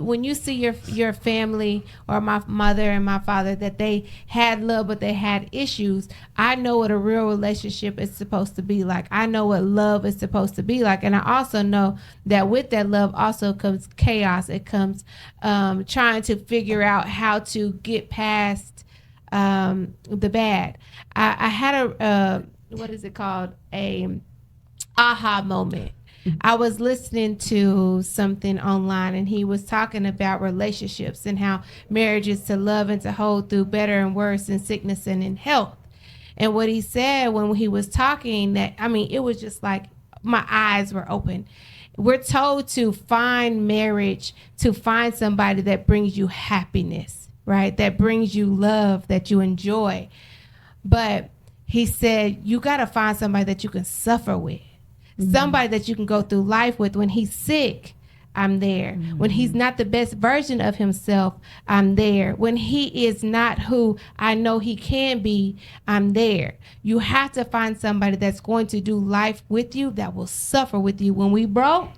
when you see your family or my mother and my father that they had love but they had issues, I know what a real relationship is supposed to be like. I know what love is supposed to be like, and I also know that with that love also comes chaos. It comes trying to figure out how to get past the bad. I had a what is it called, a aha moment. I was listening to something online, and he was talking about relationships and how marriage is to love and to hold through better and worse, in sickness and in health. And what he said when he was talking, that, I mean, it was just like my eyes were open. We're told to find marriage, to find somebody that brings you happiness, right? That brings you love, that you enjoy. But he said, you got to find somebody that you can suffer with. Mm-hmm. Somebody that you can go through life with. When he's sick, I'm there. Mm-hmm. When he's not the best version of himself, I'm there. When he is not who I know he can be, I'm there. You have to find somebody that's going to do life with you, that will suffer with you. When we broke,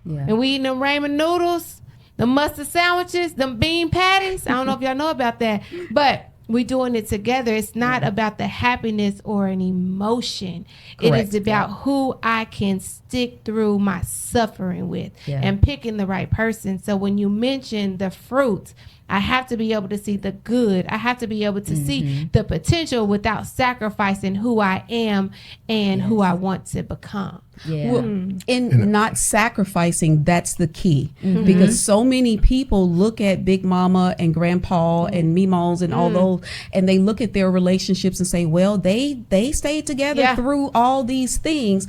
and we eating them ramen noodles, the mustard sandwiches, them bean patties. I don't know if y'all know about that, but we doing it together. It's not about the happiness or an emotion. Correct. It is about who I can stick through my suffering with, and picking the right person. So when you mention the fruit, I have to be able to see the good. I have to be able to see the potential without sacrificing who I am and who I want to become. Well, in not sacrificing, that's the key, because so many people look at Big Mama and Grandpa and Mimos and all those, and they look at their relationships and say, well, they stayed together through all these things.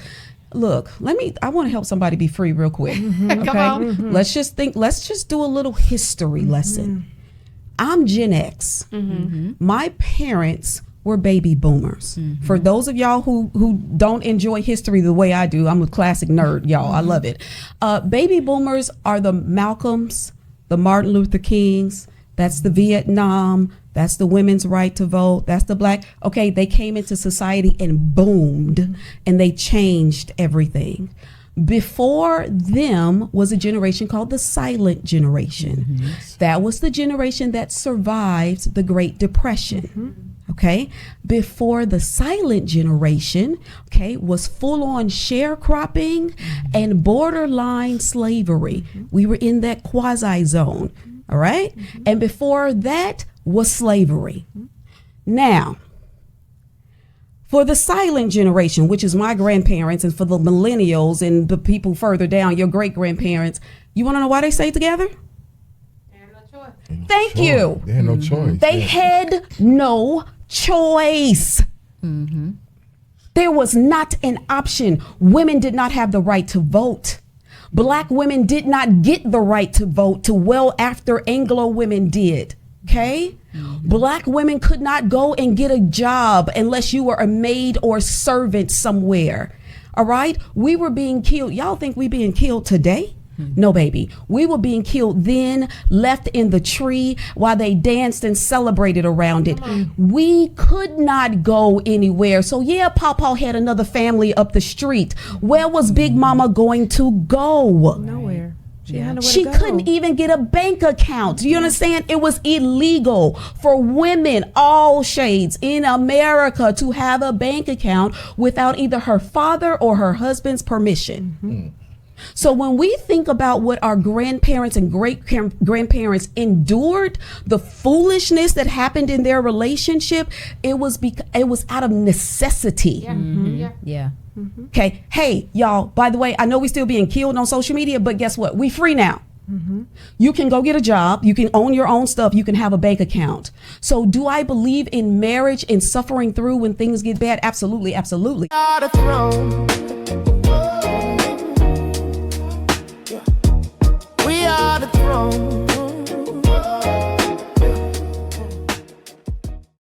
Look, I want to help somebody be free real quick. Okay? Come on. Let's just do a little history lesson. I'm Gen X. My parents were baby boomers. For those of y'all who don't enjoy history the way I do, I'm a classic nerd, y'all. I love it. Baby boomers are the Malcolms, the Martin Luther Kings. That's the Vietnam. That's the women's right to vote. That's the black. Okay, they came into society and boomed, and they changed everything. Before them was a generation called the silent generation. That was the generation that survived the Great Depression. Okay, before the silent generation, was full on sharecropping and borderline slavery. We were in that quasi zone. All right. And before that was slavery. Now, for the silent generation, which is my grandparents, and for the millennials and the people further down, your great grandparents, you want to know why they stayed together? They had no choice. Thank you. They had no choice. They had no choice. There was not an option. Women did not have the right to vote. Black women did not get the right to vote till well after Anglo women did. Okay? Black women could not go and get a job unless you were a maid or servant somewhere. All right? We were being killed. Y'all think we being killed today? No, baby. We were being killed then, left in the tree while they danced and celebrated around it. We could not go anywhere. So yeah, Pawpaw had another family up the street. Where was Big Mama going to go? Nowhere. She couldn't even get a bank account. Do you understand? It was illegal for women, all shades in America, to have a bank account without either her father or her husband's permission. So when we think about what our grandparents and great grandparents endured, the foolishness that happened in their relationship, it was out of necessity. Okay. Hey, y'all, by the way, I know we're still being killed on social media, but guess what? We free now. You can go get a job. You can own your own stuff. You can have a bank account. So do I believe in marriage and suffering through when things get bad? Absolutely. Absolutely.